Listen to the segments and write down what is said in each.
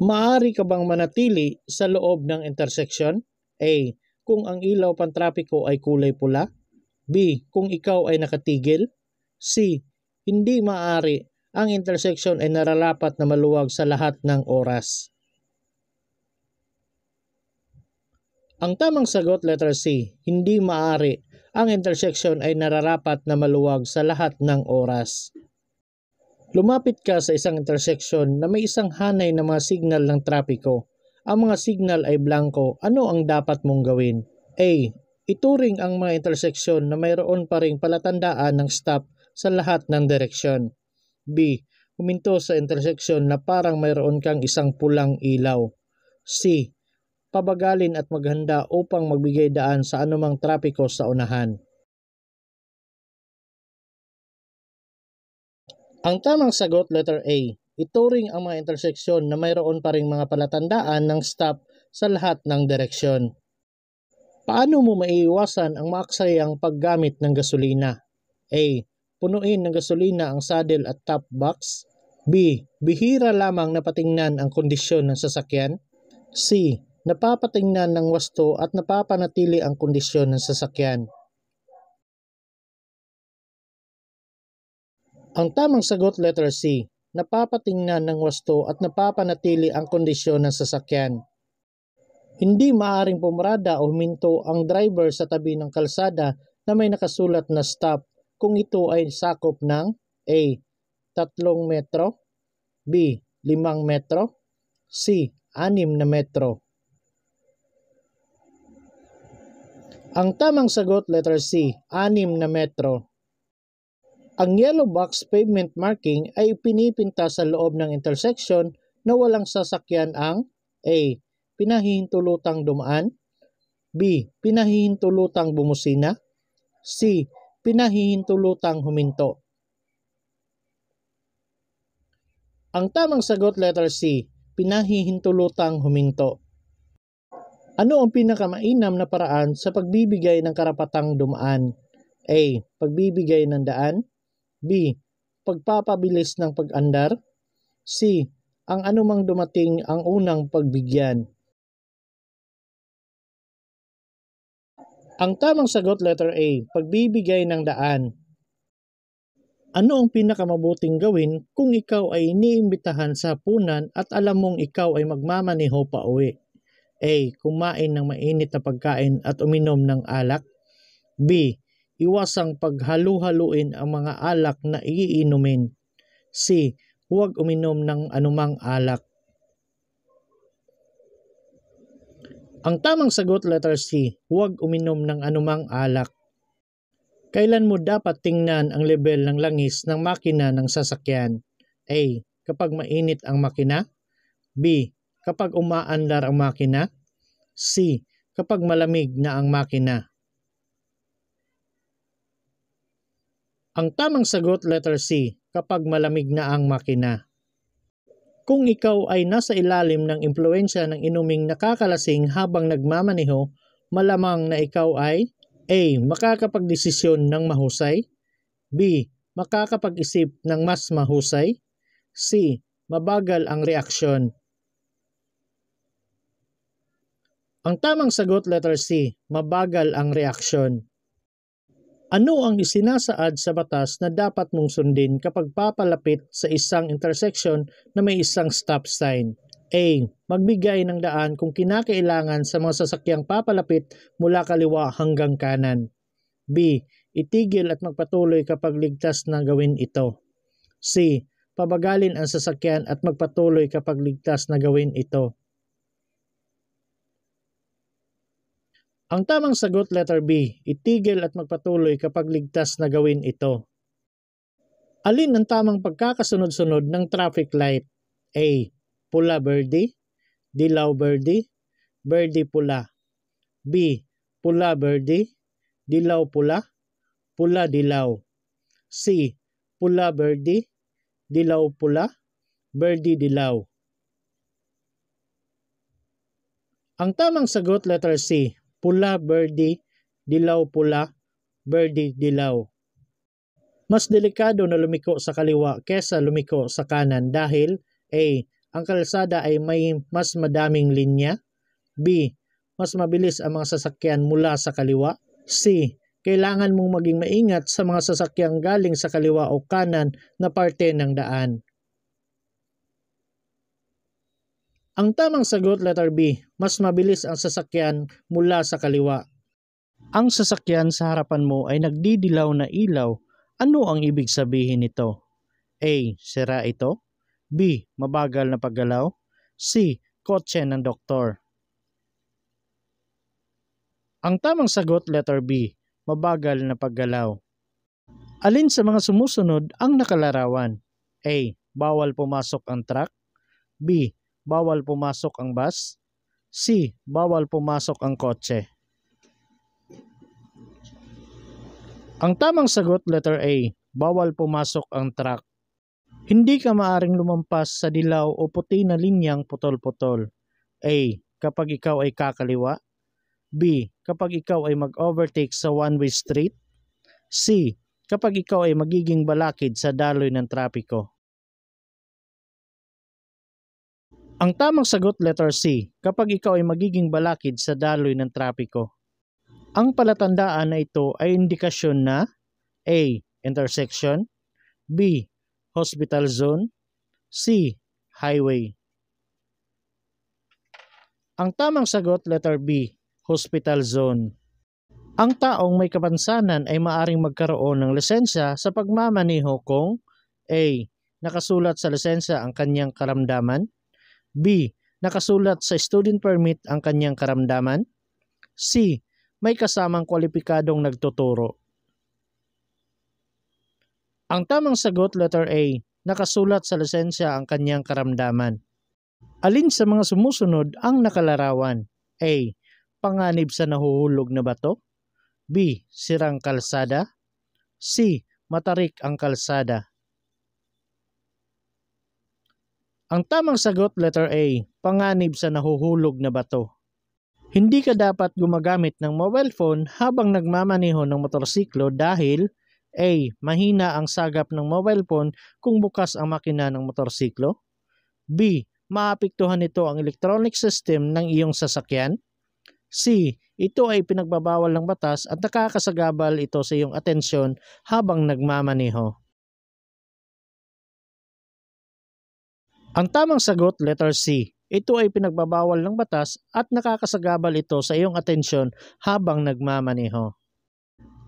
Maaari ka bang manatili sa loob ng intersection? A. Kung ang ilaw pantrapiko ay kulay pula. B. Kung ikaw ay nakatigil. C. Hindi maaari. Ang intersection ay nararapat na maluwag sa lahat ng oras. Ang tamang sagot, letter C. Hindi maaari. Ang intersection ay nararapat na maluwag sa lahat ng oras. Lumapit ka sa isang intersection na may isang hanay na mga signal ng trapiko. Ang mga signal ay blanko. Ano ang dapat mong gawin? A. Ituring ang mga intersection na mayroon pa ring palatandaan ng stop sa lahat ng direksyon. B. Huminto sa intersection na parang mayroon kang isang pulang ilaw. C. Pabagalin at maghanda upang magbigay daan sa anumang trapiko sa unahan. Ang tamang sagot, letter A. Ituring ang mga interseksyon na mayroon pa ring mga palatandaan ng stop sa lahat ng direksyon. Paano mo maiiwasan ang maaksayang paggamit ng gasolina? A. Punuin ng gasolina ang saddle at top box. B. Bihira lamang na patingnan ang kondisyon ng sasakyan. C. Napapatingnan ng wasto at napapanatili ang kondisyon ng sasakyan. Ang tamang sagot, letter C. Napapatingnan ng wasto at napapanatili ang kondisyon ng sasakyan. Hindi maaaring pumarada o huminto ang driver sa tabi ng kalsada na may nakasulat na stop kung ito ay sakop ng A. 3 metro, B. 5 metro, C. 6 na metro. Ang tamang sagot, letter C. 6 na metro. Ang yellow box pavement marking ay pinipinta sa loob ng intersection na walang sasakyan ang A. Pinahihintulutang dumaan, B. Pinahihintulutang bumusina, C. Pinahihintulutang huminto. Ang tamang sagot, letter C. Pinahihintulutang huminto. Ano ang pinakamainam na paraan sa pagbibigay ng karapatang dumaan? A. Pagbibigay ng daan, B. Pagpapabilis ng pag-andar, C. Ang anumang dumating ang unang pagbigyan. Ang tamang sagot, letter A. Pagbibigay ng daan. Ano ang pinakamabuting gawin kung ikaw ay iniimbitahan sa hapunan at alam mong ikaw ay magmamaneho pa uwi? A. Kumain ng mainit na pagkain at uminom ng alak. B. Iwasang paghalu-haluin ang mga alak na iinumin. C. Huwag uminom ng anumang alak. Ang tamang sagot, letter C. Huwag uminom ng anumang alak. Kailan mo dapat tingnan ang level ng langis ng makina ng sasakyan? A. Kapag mainit ang makina. B. Kapag umaandar ang makina. C. Kapag malamig na ang makina. Ang tamang sagot, letter C. Kapag malamig na ang makina. Kung ikaw ay nasa ilalim ng impluwensya ng inuming nakakalasing habang nagmamaneho, malamang na ikaw ay A. Makakapagdesisyon ng mahusay, B. Makakapag-isip ng mas mahusay, C. Mabagal ang reaksyon. Ang tamang sagot, letter C. Mabagal ang reaksyon. Ano ang isinasaad sa batas na dapat mong sundin kapag papalapit sa isang intersection na may isang stop sign? A. Magbigay ng daan kung kinakailangan sa mga sasakyang papalapit mula kaliwa hanggang kanan. B. Itigil at magpatuloy kapag ligtas na gawin ito. C. Pabagalin ang sasakyan at magpatuloy kapag ligtas na gawin ito. Ang tamang sagot, letter B. Itigil at magpatuloy kapag ligtas na gawin ito. Alin ang tamang pagkakasunod-sunod ng traffic light? A. Pula birdie, dilaw birdie, birdie pula. B. Pula birdie, dilaw pula, pula dilaw. C. Pula birdie, dilaw pula, birdie dilaw. Ang tamang sagot, letter C. Pula birdie, dilaw pula, birdie dilaw. Mas delikado na lumiko sa kaliwa kesa lumiko sa kanan dahil A. ang kalsada ay may mas madaming linya? B. Mas mabilis ang mga sasakyan mula sa kaliwa? C. Kailangan mong maging maingat sa mga sasakyang galing sa kaliwa o kanan na parte ng daan. Ang tamang sagot, letter B. Mas mabilis ang sasakyan mula sa kaliwa. Ang sasakyan sa harapan mo ay nagdidilaw na ilaw. Ano ang ibig sabihin nito? A. Sira ito. B. Mabagal na paggalaw. C. Kotse ng doktor. Ang tamang sagot, letter B. Mabagal na paggalaw. Alin sa mga sumusunod ang nakalarawan? A. Bawal pumasok ang truck. B. Bawal pumasok ang bus. C. Bawal pumasok ang kotse. Ang tamang sagot, letter A. Bawal pumasok ang truck. Hindi ka maaring lumampas sa dilaw o puti na linyang putol-putol. A. Kapag ikaw ay kakaliwa. B. Kapag ikaw ay mag-overtake sa one-way street. C. Kapag ikaw ay magiging balakid sa daloy ng trapiko. Ang tamang sagot, letter C. Kapag ikaw ay magiging balakid sa daloy ng trapiko. Ang palatandaan na ito ay indikasyon na A. Intersection. B. Hospital zone. C. Highway. Ang tamang sagot, letter B. Hospital zone. Ang taong may kapansanan ay maaring magkaroon ng lisensya sa pagmamaneho kung A. Nakasulat sa lisensya ang kanyang karamdaman. B. Nakasulat sa student permit ang kanyang karamdaman. C. May kasamang kwalipikadong nagtuturo. Ang tamang sagot, letter A. Nakasulat sa lisensya ang kanyang karamdaman. Alin sa mga sumusunod ang nakalarawan? A. Panganib sa nahuhulog na bato. B. Sirang kalsada. C. Matarik ang kalsada. Ang tamang sagot, letter A. Panganib sa nahuhulog na bato. Hindi ka dapat gumagamit ng mobile phone habang nagmamaneho ng motorsiklo dahil A. Mahina ang sagap ng mobile phone kung bukas ang makina ng motorsiklo. B. Maapektuhan nito ang electronic system ng iyong sasakyan. C. Ito ay pinagbabawal ng batas at nakakasagabal ito sa iyong atensyon habang nagmamaneho. Ang tamang sagot, letter C. Ito ay pinagbabawal ng batas at nakakasagabal ito sa iyong atensyon habang nagmamaneho.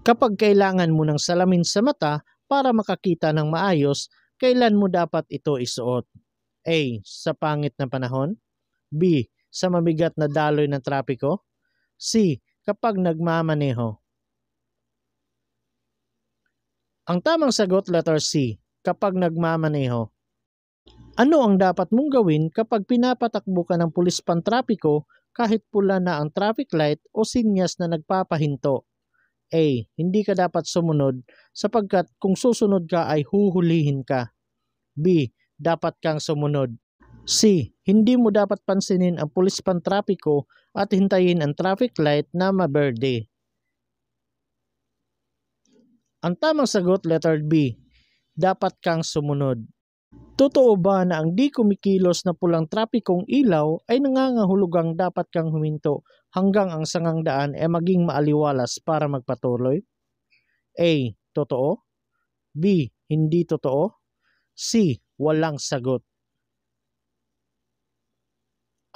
Kapag kailangan mo ng salamin sa mata para makakita ng maayos, kailan mo dapat ito isuot? A. Sa pangit na panahon. B. Sa mabigat na daloy ng trapiko. C. Kapag nagmamaneho. Ang tamang sagot, letter C. Kapag nagmamaneho. Ano ang dapat mong gawin kapag pinapatakbo ka ng pulis pantrapiko kahit pula na ang traffic light o sinyas na nagpapahinto? A. Hindi ka dapat sumunod sapagkat kung susunod ka ay huhulihin ka. B. Dapat kang sumunod. C. Hindi mo dapat pansinin ang pulis pantrapiko at hintayin ang traffic light na maberde. Ang tamang sagot, letter B. Dapat kang sumunod. Totoo ba na ang di kumikilos na pulang trapikong ilaw ay nangangahulugang dapat kang huminto hanggang ang sangang daan ay maging maaliwalas para magpatuloy? A. Totoo. B. Hindi totoo. C. Walang sagot.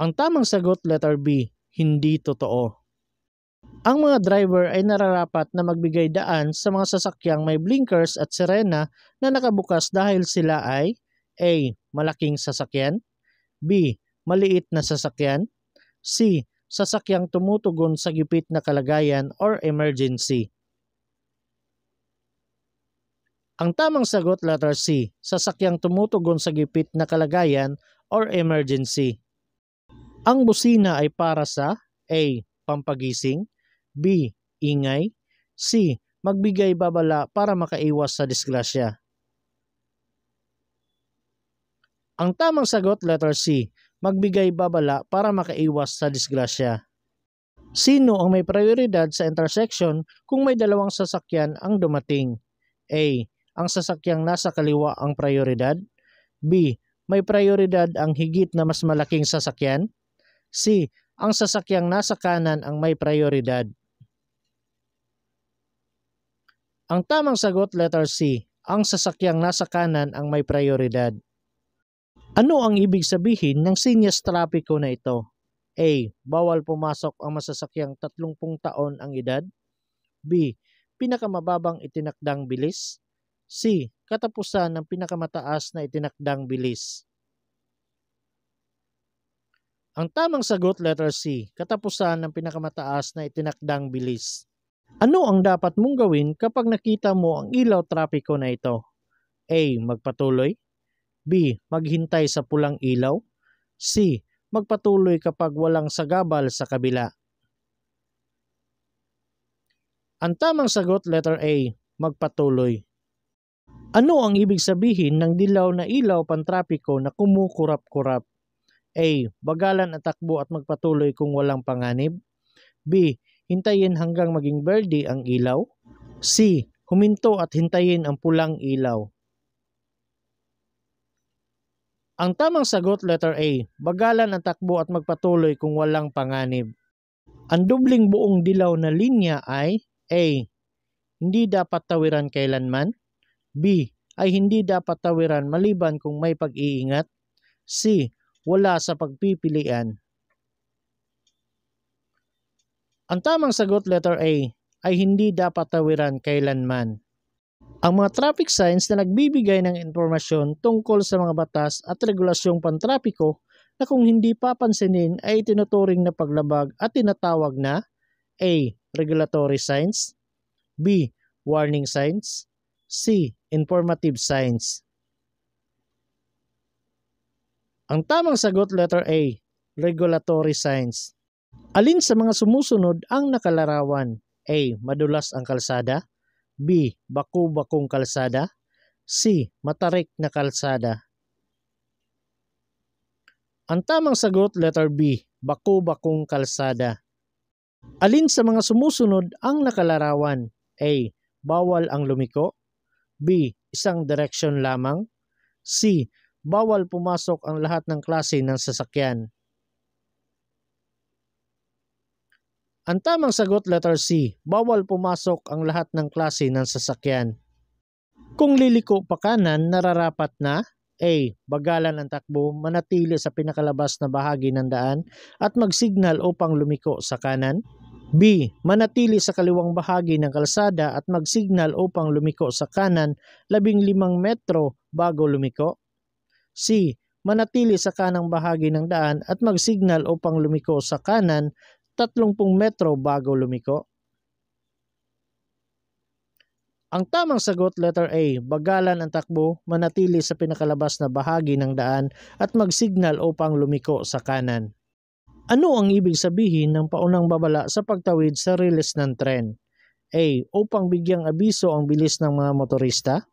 Ang tamang sagot, letter B. Hindi totoo. Ang mga driver ay nararapat na magbigay daan sa mga sasakyang may blinkers at sirena na nakabukas dahil sila ay A. Malaking sasakyan. B. Maliit na sasakyan. C. Sasakyang tumutugon sa gipit na kalagayan or emergency. Ang tamang sagot, letter C. Sasakyang tumutugon sa gipit na kalagayan or emergency. Ang busina ay para sa A. Pampagising. B. Ingay. C. Magbigay babala para makaiwas sa disgrasya. Ang tamang sagot, letter C. Magbigay babala para makaiwas sa disgrasya. Sino ang may prioridad sa intersection kung may dalawang sasakyan ang dumating? A. Ang sasakyang nasa kaliwa ang prioridad. B. may prioridad ang higit na mas malaking sasakyan? C. Ang sasakyang nasa kanan ang may prioridad. Ang tamang sagot, letter C. Ang sasakyang nasa kanan ang may prioridad. Ano ang ibig sabihin ng senyas trapiko na ito? A. Bawal pumasok ang masasakyang 30 taon ang edad. B. Pinakamababang itinakdang bilis. C. Katapusan ng pinakamataas na itinakdang bilis. Ang tamang sagot, letter C. Katapusan ng pinakamataas na itinakdang bilis. Ano ang dapat mong gawin kapag nakita mo ang ilaw trapiko na ito? A. Magpatuloy. B. Maghintay sa pulang ilaw. C. Magpatuloy kapag walang sagabal sa kabila. Ang tamang sagot, letter A. Magpatuloy. Ano ang ibig sabihin ng dilaw na ilaw pantrapiko na kumukurap-kurap? A. Bagalan ang takbo at magpatuloy kung walang panganib. B. Hintayin hanggang maging berde ang ilaw. C. Huminto at hintayin ang pulang ilaw. Ang tamang sagot, letter A. Bagalan ang takbo at magpatuloy kung walang panganib. Ang dubling buong dilaw na linya ay A. Hindi dapat tawiran kailanman. B. Ay hindi dapat tawiran maliban kung may pag-iingat. C. Wala sa pagpipilian. Ang tamang sagot, letter A. Ay hindi dapat tawiran kailanman. Ang mga traffic signs na nagbibigay ng impormasyon tungkol sa mga batas at regulasyong pantrapiko na kung hindi papansinin ay tinuturing na paglabag at tinatawag na A. Regulatory signs. B. Warning signs. C. Informative signs. Ang tamang sagot, letter A. Regulatory signs. Alin sa mga sumusunod ang nakalarawan? A. Madulas ang kalsada. B. Baku-bakong kalsada. C. Matarik na kalsada. Ang tamang sagot, letter B. Baku-bakong kalsada. Alin sa mga sumusunod ang nakalarawan? A. Bawal ang lumiko. B. Isang direksyon lamang. C. Bawal pumasok ang lahat ng klase ng sasakyan. Ang tamang sagot, letter C. Bawal pumasok ang lahat ng klase ng sasakyan. Kung liliko pa kanan, nararapat na A. Bagalan ang takbo, manatili sa pinakalabas na bahagi ng daan at magsignal upang lumiko sa kanan. B. Manatili sa kaliwang bahagi ng kalsada at magsignal upang lumiko sa kanan 15 metro bago lumiko. C. Manatili sa kanang bahagi ng daan at magsignal upang lumiko sa kanan 30 metro bago lumiko. Ang tamang sagot, letter A. Bagalan ang takbo, manatili sa pinakalabas na bahagi ng daan at magsignal upang lumiko sa kanan. Ano ang ibig sabihin ng paunang babala sa pagtawid sa riles ng tren? A. Upang bigyang abiso ang bilis ng mga motorista.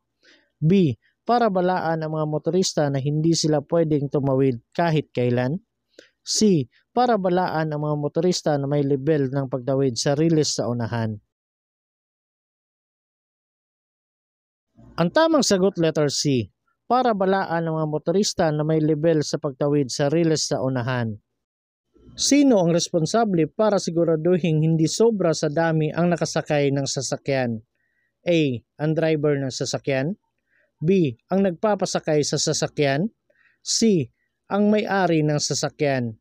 B. Para balaan ang mga motorista na hindi sila pwedeng tumawid kahit kailan. C. Para balaan ang mga motorista na may level ng pagtawid sa riles sa unahan. Ang tamang sagot, letter C. Para balaan ang mga motorista na may level sa pagtawid sa riles sa unahan. Sino ang responsable para siguraduhin hindi sobra sa dami ang nakasakay ng sasakyan? A. Ang driver ng sasakyan. B. Ang nagpapasakay sa sasakyan. C. Ang may-ari ng sasakyan.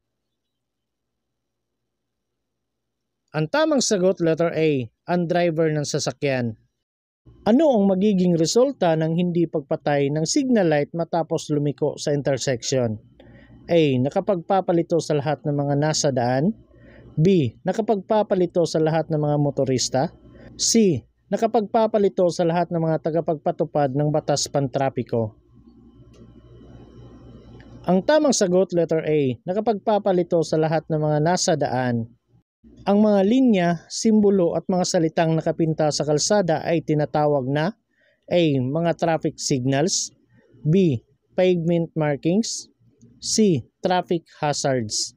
Ang tamang sagot, letter A. Ang driver ng sasakyan. Ano ang magiging resulta ng hindi pagpatay ng signal light matapos lumiko sa intersection? A. Nakapagpapalito sa lahat ng mga nasa daan. B. Nakapagpapalito sa lahat ng mga motorista. C. Nakapagpapalito sa lahat ng mga tagapagpatupad ng batas pantrapiko. Ang tamang sagot, letter A. Nakapagpapalito sa lahat ng mga nasa daan. Ang mga linya, simbolo at mga salitang nakapinta sa kalsada ay tinatawag na A. Mga traffic signals. B. Pavement markings. C. Traffic hazards.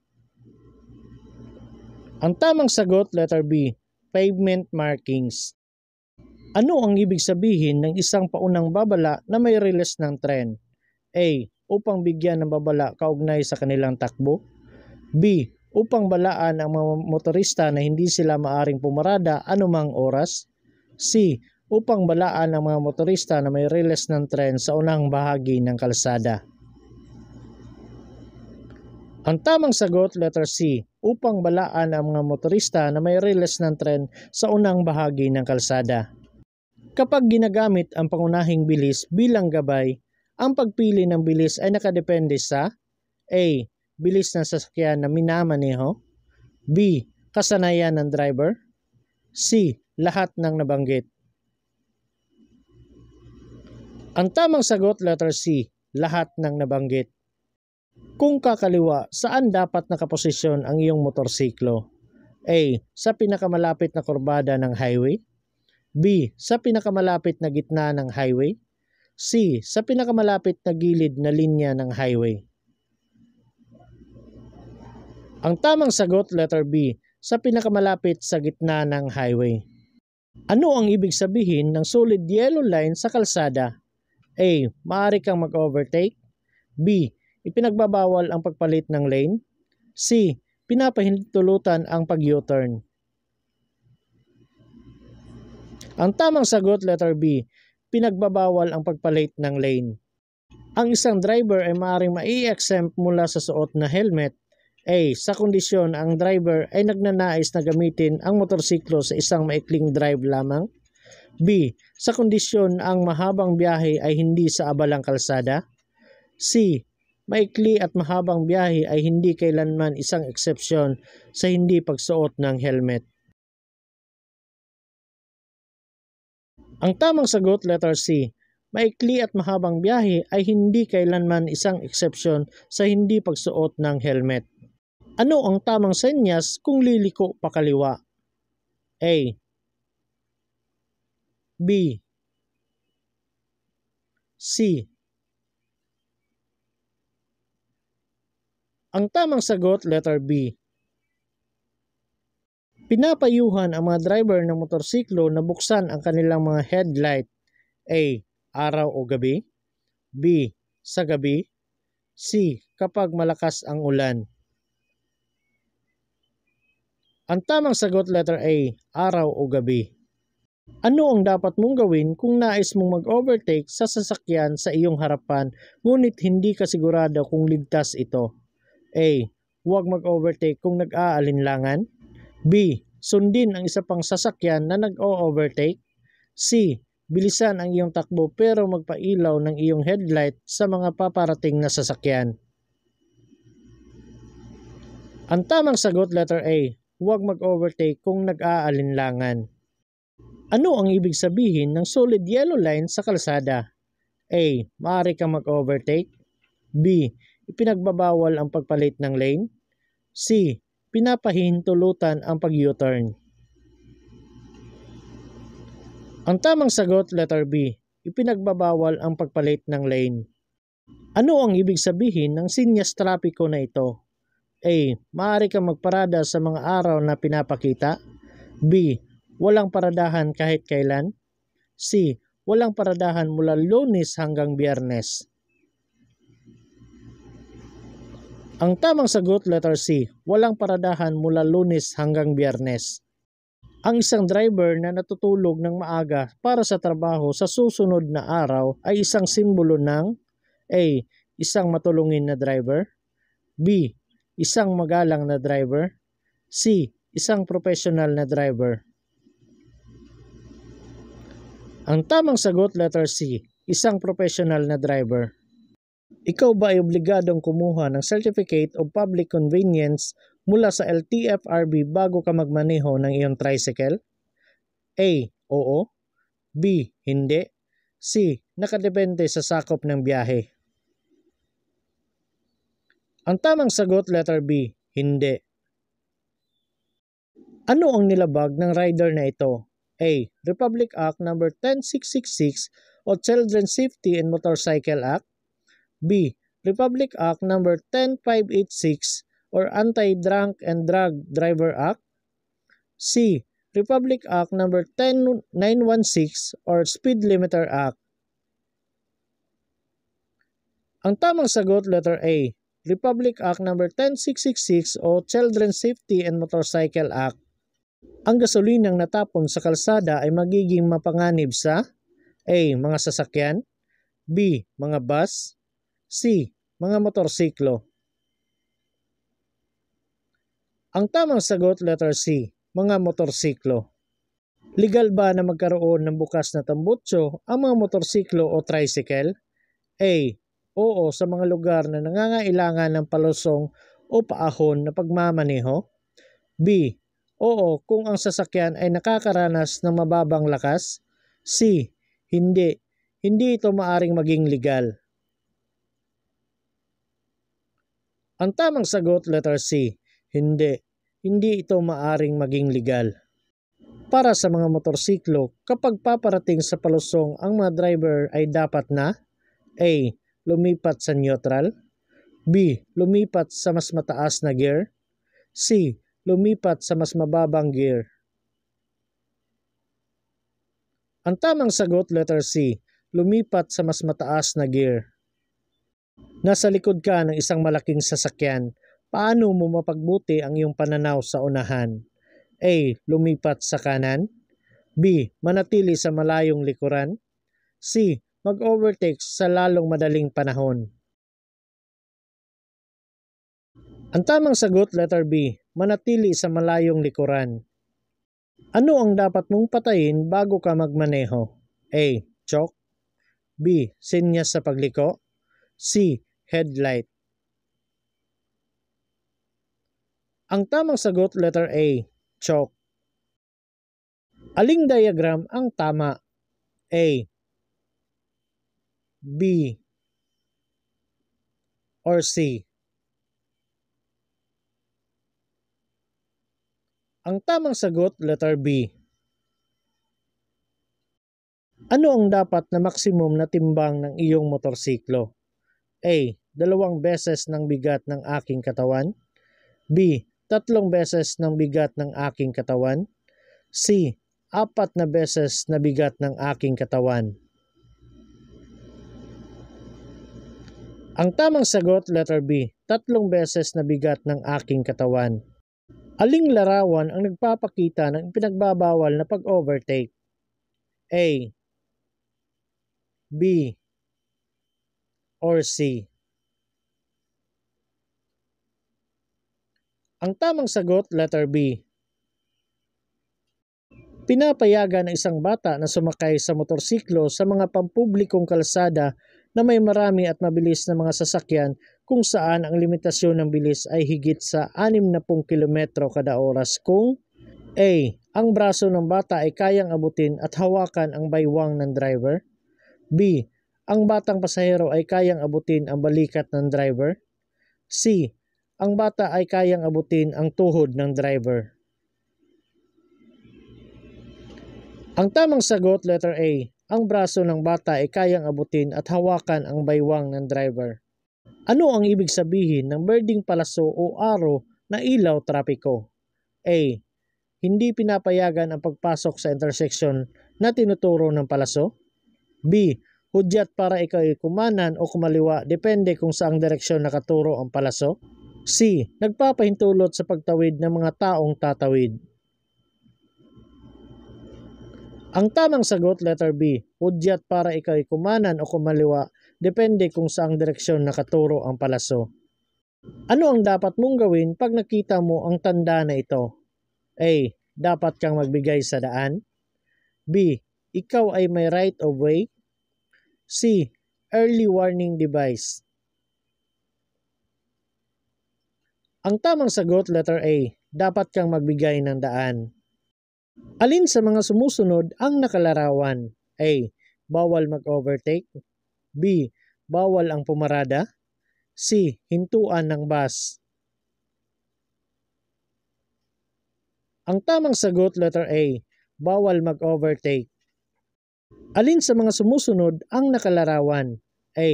Ang tamang sagot, letter B. Pavement markings. Ano ang ibig sabihin ng isang paunang babala na may riles ng tren? A. upang bigyan ng babala kaugnay sa kanilang takbo. B. Upang balaan ang mga motorista na hindi sila maaring pumarada anumang oras. C. Upang balaan ang mga motorista na may riles ng tren sa unang bahagi ng kalsada. Ang tamang sagot, letter C, upang balaan ang mga motorista na may riles ng tren sa unang bahagi ng kalsada. Kapag ginagamit ang pangunahing bilis bilang gabay, ang pagpili ng bilis ay nakadepende sa A. Bilis ng sasakyan na minamaneho. B. Kasanayan ng driver. C. Lahat ng nabanggit. Ang tamang sagot, letter C, lahat ng nabanggit. Kung kakaliwa, saan dapat nakaposisyon ang iyong motorsiklo? A. Sa pinakamalapit na kurbada ng highway. B. Sa pinakamalapit na gitna ng highway. C. Sa pinakamalapit na gilid na linya ng highway. Ang tamang sagot, letter B, sa pinakamalapit sa gitna ng highway. Ano ang ibig sabihin ng solid yellow line sa kalsada? A. Maaari kang mag-overtake. B. Ipinagbabawal ang pagpalit ng lane. C. Pinapahintulutan ang pag-U-turn. Ang tamang sagot, letter B, pinagbabawal ang pagpalit ng lane. Ang isang driver ay maaaring mai-exempt mula sa suot na helmet. A. Sa kondisyon ang driver ay nagnanais na gamitin ang motorsiklo sa isang maikling drive lamang. B. Sa kondisyon ang mahabang biyahe ay hindi sa abalang kalsada. C. Maikli at mahabang biyahe ay hindi kailanman isang eksepsyon sa hindi pagsuot ng helmet. Ang tamang sagot, letter C, maikli at mahabang biyahe ay hindi kailanman isang eksepsyon sa hindi pagsuot ng helmet. Ano ang tamang senyas kung liliko pakaliwa? A. B. C. Ang tamang sagot, letter B. Pinapayuhan ang mga driver ng motorsiklo na buksan ang kanilang mga headlight. A. Araw o gabi. B. Sa gabi. C. Kapag malakas ang ulan. Ang tamang sagot, letter A. Araw o gabi. Ano ang dapat mong gawin kung nais mong mag-overtake sa sasakyan sa iyong harapan ngunit hindi ka sigurado kung ligtas ito? A. Huwag mag-overtake kung nag-aalinlangan. B. Sundin ang isa pang sasakyan na nag-o-overtake. C. Bilisan ang iyong takbo pero magpailaw ng iyong headlight sa mga paparating na sasakyan. Ang tamang sagot, letter A. Huwag mag-overtake kung nag-aalinlangan. Ano ang ibig sabihin ng solid yellow line sa kalsada? A. Maaari kang mag-overtake. B. Ipinagbabawal ang pagpalit ng lane. C. Pinapahintulutan ang pag-U-turn. Ang tamang sagot, letter B. Ipinagbabawal ang pagpalit ng lane. Ano ang ibig sabihin ng sinyas trapiko na ito? A. Maaari kang magparada sa mga araw na pinapakita. B. Walang paradahan kahit kailan. C. Walang paradahan mula Lunes hanggang Biyernes. Ang tamang sagot, letter C, walang paradahan mula Lunes hanggang Biyernes. Ang isang driver na natutulog ng maaga para sa trabaho sa susunod na araw ay isang simbolo ng A. Isang matulungin na driver. B. Isang magalang na driver. C. Isang professional na driver. Ang tamang sagot, letter C, isang professional na driver. Ikaw ba ay obligadong kumuha ng Certificate of Public Convenience mula sa LTFRB bago ka magmaneho ng iyong tricycle? A. Oo. B. Hindi. C. Nakadepende sa sakop ng biyahe. Ang tamang sagot, letter B. Hindi. Ano ang nilabag ng rider na ito? A. Republic Act No. 10666 o Children's Safety and Motorcycle Act. B. Republic Act No. 10586 or Anti-Drunk and Drug Driver Act. C. Republic Act No. 10916 or Speed Limiter Act. Ang tamang sagot, letter A, Republic Act No. 10666 o Children's Safety and Motorcycle Act. Ang gasolinang natapon sa kalsada ay magiging mapanganib sa A. Mga sasakyan, B. Mga bus, C. Mga motorsiklo. Ang tamang sagot, letter C, mga motorsiklo. Legal ba na magkaroon ng bukas na tambutso ang mga motorsiklo o tricycle? A. Oo, sa mga lugar na nangangailangan ng palusong o paahon na pagmamaneho. B. Oo, kung ang sasakyan ay nakakaranas ng mababang lakas. C. Hindi. Hindi ito maaring maging legal. Ang tamang sagot, letter C, hindi. Hindi ito maaring maging legal. Para sa mga motorsiklo, kapag paparating sa palusong, ang mga driver ay dapat na A. Lumipat sa neutral, B. Lumipat sa mas mataas na gear, C. Lumipat sa mas mababang gear. Ang tamang sagot, letter C, lumipat sa mas mataas na gear. Nasa likod ka ng isang malaking sasakyan, paano mo mapagbuti ang iyong pananaw sa unahan? A. Lumipat sa kanan, B. Manatili sa malayong likuran, C. Mag-overtake sa lalong madaling panahon. Ang tamang sagot, letter B, manatili sa malayong likuran. Ano ang dapat mong patayin bago ka magmaneho? A. Chalk, B. Senyas sa pagliko, C. Headlight. Ang tamang sagot, letter A, chalk. Aling diagram ang tama? A. B. Or C? Ang tamang sagot, letter B. Ano ang dapat na maksimum na timbang ng iyong motorsiklo? A. 2 beses ng bigat ng aking katawan, B. 3 beses ng bigat ng aking katawan, C. 4 na beses na bigat ng aking katawan. Ang tamang sagot, letter B, 3 beses na bigat ng aking katawan. Aling larawan ang nagpapakita ng pinagbabawal na pag-overtake? A. B. Or C? Ang tamang sagot, letter B. Pinapayagan ng isang bata na sumakay sa motorsiklo sa mga pampublikong kalsada na may marami at mabilis na mga sasakyan kung saan ang limitasyon ng bilis ay higit sa 60 km kada oras kung A. Ang braso ng bata ay kayang abutin at hawakan ang baywang ng driver, B. Ang batang pasahero ay kayang abutin ang balikat ng driver, C. Ang bata ay kayang abutin ang tuhod ng driver. Ang tamang sagot, letter A. Ang braso ng bata ay kayang abutin at hawakan ang baywang ng driver. Ano ang ibig sabihin ng berdeng palaso o aro na ilaw trapiko? A. Hindi pinapayagan ang pagpasok sa intersection na tinuturo ng palaso. B. Hudyat para ikaw ay kumanan o kumaliwa depende kung saang direksyon nakaturo ang palaso. C. Nagpapahintulot sa pagtawid ng mga taong tatawid. Ang tamang sagot, letter B, hudyat para ikaw ay kumanan o kumaliwa depende kung saang direksyon nakaturo ang palaso. Ano ang dapat mong gawin pag nakita mo ang tanda na ito? A. Dapat kang magbigay sa daan. B. Ikaw ay may right of way. C. Early warning device. Ang tamang sagot, letter A, dapat kang magbigay ng daan. Alin sa mga sumusunod ang nakalarawan? A. Bawal mag-overtake. B. Bawal ang pumarada. C. Hintuan ng bus. Ang tamang sagot, letter A, bawal mag-overtake. Alin sa mga sumusunod ang nakalarawan? A.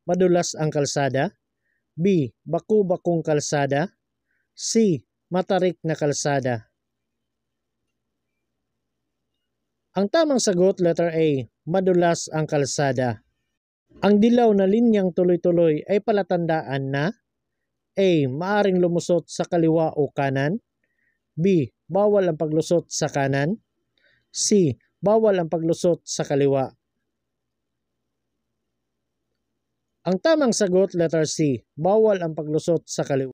Madulas ang kalsada. B. Baku-bakong kalsada. C. Matarik na kalsada. Ang tamang sagot, letter A, madulas ang kalsada. Ang dilaw na linyang tuloy-tuloy ay palatandaan na A. Maaring lumusot sa kaliwa o kanan. B. Bawal ang paglusot sa kanan. C. Bawal ang paglusot sa kaliwa. Ang tamang sagot, letter C. Bawal ang paglusot sa kaliwa.